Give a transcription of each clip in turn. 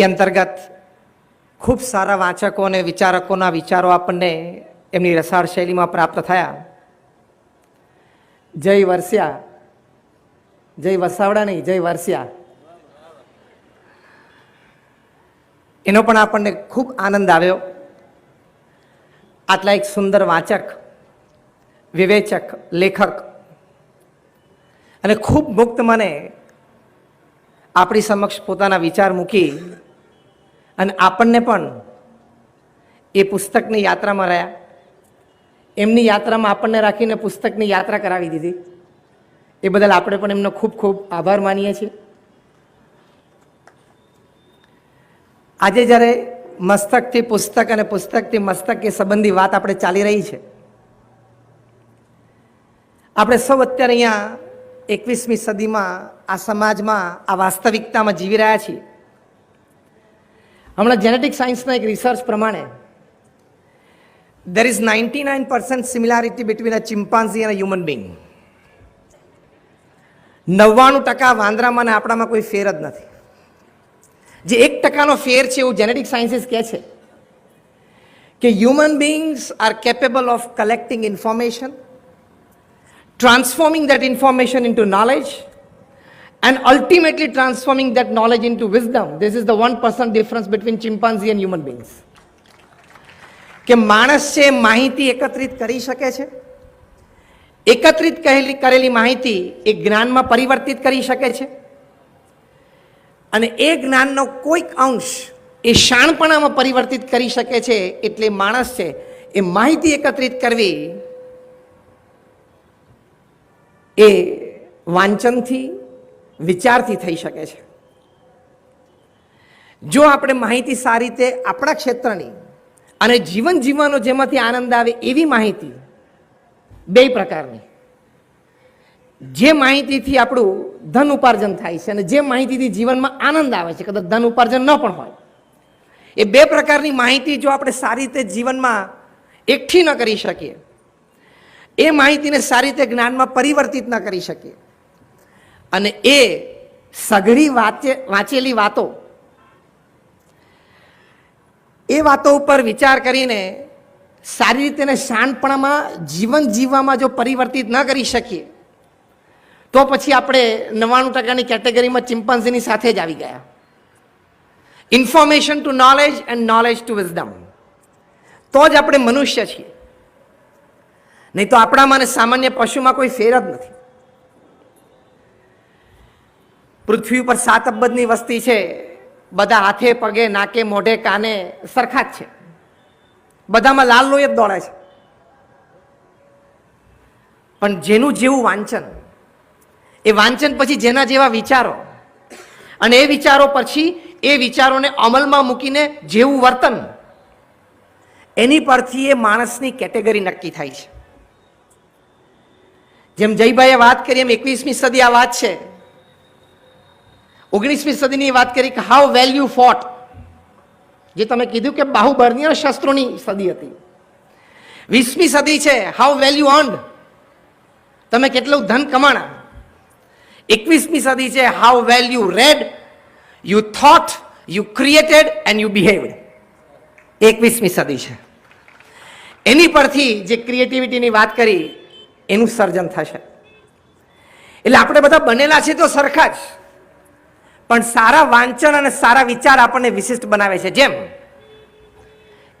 એ અંતર્ગત ખૂબ સારા વાંચકો અને વિચારકોના વિચારો આપણને એમની રસાળ શૈલીમાં પ્રાપ્ત થયા. જય વરસ્યા, જય વસાવડા નહીં, જય વરસ્યા, એનો પણ આપણને ખૂબ આનંદ આવ્યો. આટલા એક સુંદર વાચક, વિવેચક, લેખક અને ખૂબ મુક્ત મને આપણી સમક્ષ પોતાના વિચાર મૂકી અને આપણને પણ એ પુસ્તકની યાત્રામાં રહ્યા. એમની યાત્રામાં આપણને રાખીને પુસ્તકની યાત્રા કરાવી દીધી. એ બદલ આપણે પણ એમનો ખૂબ ખૂબ આભાર માનીએ છીએ. આજે જ્યારે મસ્તકથી પુસ્તક અને પુસ્તકથી મસ્તક એ સંબંધી વાત આપણે ચાલી રહી છે, આપણે સૌ અત્યારે અહીંયા 21મી સદીમાં આ સમાજમાં આ વાસ્તવિકતામાં જીવી રહ્યા છીએ. હમણાં જેનેટિક સાયન્સના એક રિસર્ચ પ્રમાણે there is 99% similarity between a chimpanzee and a human being. 99% વાંદરામાં અને આપણામાં કોઈ ફેર જ નથી. જે 1% ફેર છે એવું જેનેટિક સાયન્સીસ કહે છે કે human beings are capable of collecting information, transforming that information into knowledge and ultimately transforming that knowledge into wisdom. This is the 1% difference between chimpanzee and human beings. કે માણસ છે માહિતી એકત્રિત કરી શકે છે, એકત્રિત કરેલી માહિતી એ જ્ઞાનમાં પરિવર્તિત કરી શકે છે અને એ જ્ઞાનનો કોઈક અંશ એ શાણપણામાં પરિવર્તિત કરી શકે છે. એટલે માણસ છે એ માહિતી એકત્રિત કરવી એ વાંચનથી, વિચારથી થઈ શકે છે. જો આપણે માહિતી સારી રીતે આપણા ક્ષેત્રની અને જીવન જીવવાનો જેમાંથી આનંદ આવે એવી માહિતી, બે પ્રકારની, જે માહિતીથી આપણું ધન ઉપાર્જન થાય છે અને જે માહિતીથી જીવનમાં આનંદ આવે છે, કદાચ ધન ઉપાર્જન ન પણ હોય, એ બે પ્રકારની માહિતી જો આપણે સારી રીતે જીવનમાં એકઠી ન કરી શકીએ, એ માહિતીને સારી રીતે જ્ઞાનમાં પરિવર્તિત ન કરી શકીએ અને એ સઘળી વાંચેલી વાતો, એ વાતો ઉપર વિચાર કરીને સારી રીતે એને શાણપણામાં જીવન જીવવામાં જો પરિવર્તિત ન કરી શકીએ તો પછી આપણે 99%ની કેટેગરીમાં ચિમ્પાન્ઝીની સાથે જ આવી ગયા. Information to knowledge and knowledge to wisdom, તો જ આપણે મનુષ્ય છીએ. નહીં તો આપણામાં અને સામાન્ય પશુમાં કોઈ ફેર જ નથી. પૃથ્વી ઉપર 7 અબજની વસ્તી છે. બધા હાથે પગે, નાકે, મોઢે, કાને સરખા જ છે. બધામાં લાલ લોહી જ દોડે છે. પણ જેનું જેવું વાંચન, એ વાંચન પછી જેના જેવા વિચારો અને એ વિચારો પછી એ વિચારોને અમલમાં મૂકીને જેવું વર્તન, એની પરથી એ માણસની કેટેગરી નક્કી થાય છે. જેમ જયભાઈએ વાત કરી એમ 21મી સદી આ વાત છે. 19મી સદીની વાત કરી કે હાઉ વેલ યુ ફોટ, જે તમે કીધું કે બાહુબળનીય શસ્ત્રોની સદી હતી. 20મી સદી છે હાઉ વેલ યુ અર્ન્ડ, તમે કેટલું ધન કમાણા. 21મી સદી છે how well you read, you thought, you created and you behaved. 21મી સદી છે. એની પરથી જે ક્રિએટિવિટીની વાત કરી એનું સર્જન થશે. એટલે આપણે બધા બનેલા છે તો સરખા જ, પણ સારા વાંચન અને સારા વિચાર આપણને વિશિષ્ટ બનાવે છે. જેમ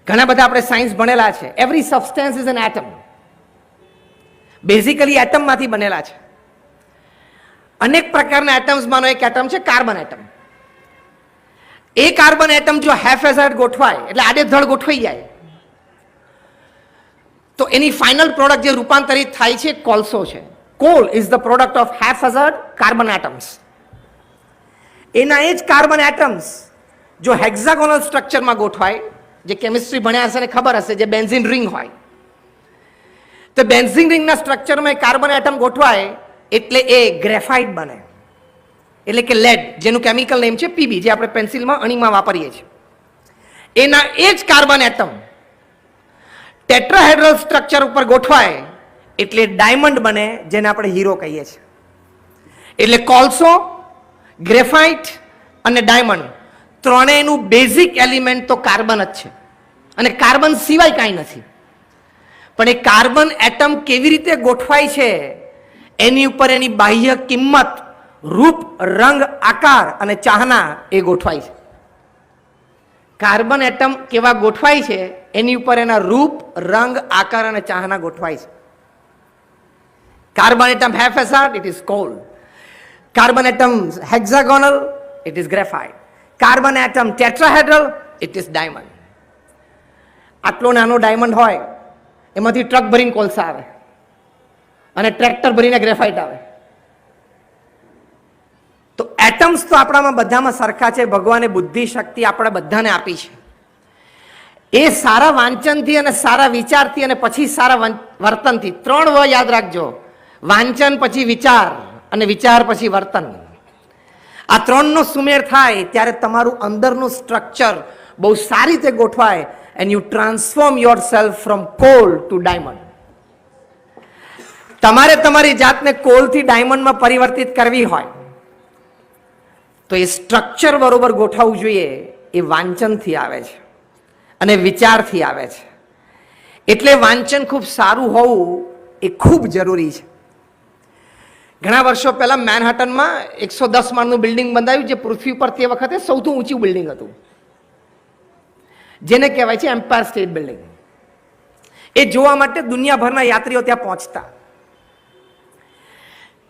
ઘણા બધા આપણે સાયન્સ ભણેલા છે. Every substance is an atom. Basically એટમમાંથી બનેલા છે. અનેક પ્રકારના એટમ્સમાંનો એક એટમ છે કાર્બન એટમ. એ કાર્બન એટમ જો હેફેઝાર્ડ ગોઠવાય, એટલે આડેધડ ગોઠવાઈ જાય, તો એની ફાઇનલ પ્રોડક્ટ જે રૂપાંતરિત થાય છે કોલસો છે. Coal is the product of haphazard carbon atoms. એના એ જ કાર્બન એટમ્સ જો હેક્ઝાગોનલ સ્ટ્રક્ચરમાં ગોઠવાય, જે કેમિસ્ટ્રી ભણ્યા હશે ને ખબર હશે, જે બેન્ઝીન રિંગ હોય, તો બેન્ઝીન રિંગના સ્ટ્રક્ચરમાં કાર્બન એટમ ગોઠવાય એટલે એ ગ્રેફાઇટ બને, એટલે કે લેડ, જેનું કેમિકલ નેમ છે પીબી, જે આપણે પેન્સિલમાં અણીમાં વાપરીએ છીએ. એના એ જ કાર્બન એટમ ટેટ્રાહેડ્રલ સ્ટ્રક્ચર ઉપર ગોઠવાય એટલે ડાયમંડ બને, જેને આપણે હીરો કહીએ છીએ. એટલે કોલસો, ગ્રેફાઇટ અને ડાયમંડ ત્રણેયનું બેઝિક એલિમેન્ટ તો કાર્બન જ છે અને કાર્બન સિવાય કાંઈ નથી. પણ એ કાર્બન એટમ કેવી રીતે ગોઠવાય છે એની ઉપર એની બાહ્ય કિંમત, રૂપ, રંગ, આકાર અને ચાહના એ ગોઠવાય છે. કાર્બન એટમ કેવા ગોઠવાય છે એની ઉપર એના રૂપ, રંગ, આકાર અને ચાહના ગોઠવાય છે. Carbon atom half facet, it is coal. Carbon atom hexagonal, it is graphite. Carbon atom tetrahedral, it is diamond. આટલો નાનો ડાયમંડ હોય એમાંથી ટ્રક ભરીને કોલસા આવે અને ટ્રેક્ટર ભરીને ગ્રેફાઇટ આવે. તો એટમ્સ તો આપણામાં બધામાં સરખા છે. ભગવાને બુદ્ધિ શક્તિ આપણે બધાને આપી છે. એ સારા વાંચનથી અને સારા વિચારથી અને પછી સારા વર્તનથી, ત્રણ વ યાદ રાખજો, વાંચન પછી વિચાર અને વિચાર પછી વર્તન. આ ત્રણનો સુમેળ થાય ત્યારે તમારું અંદરનું સ્ટ્રક્ચર બહુ સારી રીતે ગોઠવાય and you transform yourself from coal to diamond. તમારે તમારી જાતને કોલથી ડાયમંડમાં પરિવર્તિત કરવી હોય તો એ સ્ટ્રક્ચર બરોબર ગોઠવવું જોઈએ. એ વાંચનથી આવે છે અને વિચારથી આવે છે. એટલે વાંચન ખૂબ સારું હોવું એ ખૂબ જરૂરી છે. ઘણા વર્ષો પહેલા મેનહટનમાં 110 માળનું બિલ્ડિંગ બંધાયું, જે પૃથ્વી પર તે વખતે સૌથી ઊંચું બિલ્ડિંગ હતું, જેને કહેવાય છે એમ્પાયર સ્ટેટ બિલ્ડિંગ. એ જોવા માટે દુનિયાભરના યાત્રીઓ ત્યાં પહોંચતા.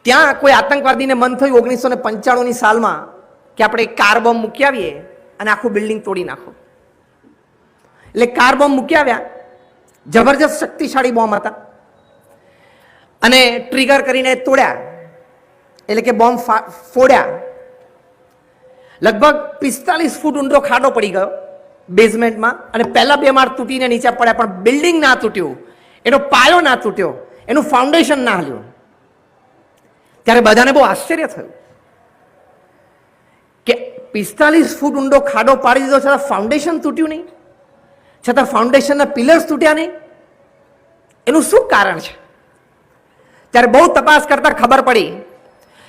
ત્યાં કોઈ આતંકવાદીને મન થયું 1995ની સાલમાં કે આપણે કાર બોમ્બ મૂકી આવીએ અને આખું બિલ્ડિંગ તોડી નાખો. એટલે કાર બોમ્બ મૂકી આવ્યા. જબરજસ્ત શક્તિશાળી બોમ્બ હતા અને ટ્રિગર કરીને તોડ્યા, એટલે કે બોમ્બ ફોડ્યા. લગભગ 45 ફૂટ ઊંડો ખાડો પડી ગયો બેઝમેન્ટમાં અને પહેલા 2 માળ તૂટીને નીચે પડ્યા, પણ બિલ્ડિંગ ના તૂટ્યું, એનો પાયો ના તૂટ્યો, એનું ફાઉન્ડેશન ના હલ્યું. ત્યારે બધાને બહુ આશ્ચર્ય થયું કે 45 ફૂટ ઊંડો ખાડો પાડી દીધો છતાં ફાઉન્ડેશન તૂટ્યું નહીં, છતાં ફાઉન્ડેશનના પિલર્સ તૂટ્યા નહીં. એનું શું કારણ છે? ત્યારે બહુ તપાસ કરતા ખબર પડી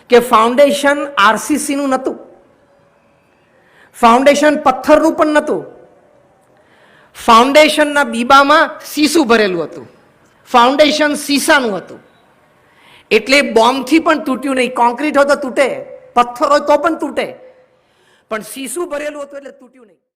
કે ફાઉન્ડેશન આરસીસીનું નહોતું, ફાઉન્ડેશન પથ્થરનું પણ નહોતું, ફાઉન્ડેશનના બીબામાં સીસું ભરેલું હતું, ફાઉન્ડેશન સીસાનું હતું. એટલે બોમ્બથી પણ તૂટ્યું નહીં. કોન્ક્રીટ હોય તો તૂટે, પથ્થર હોય તો પણ તૂટે, પણ સીસું ભરેલું હતું એટલે તૂટ્યું નહીં.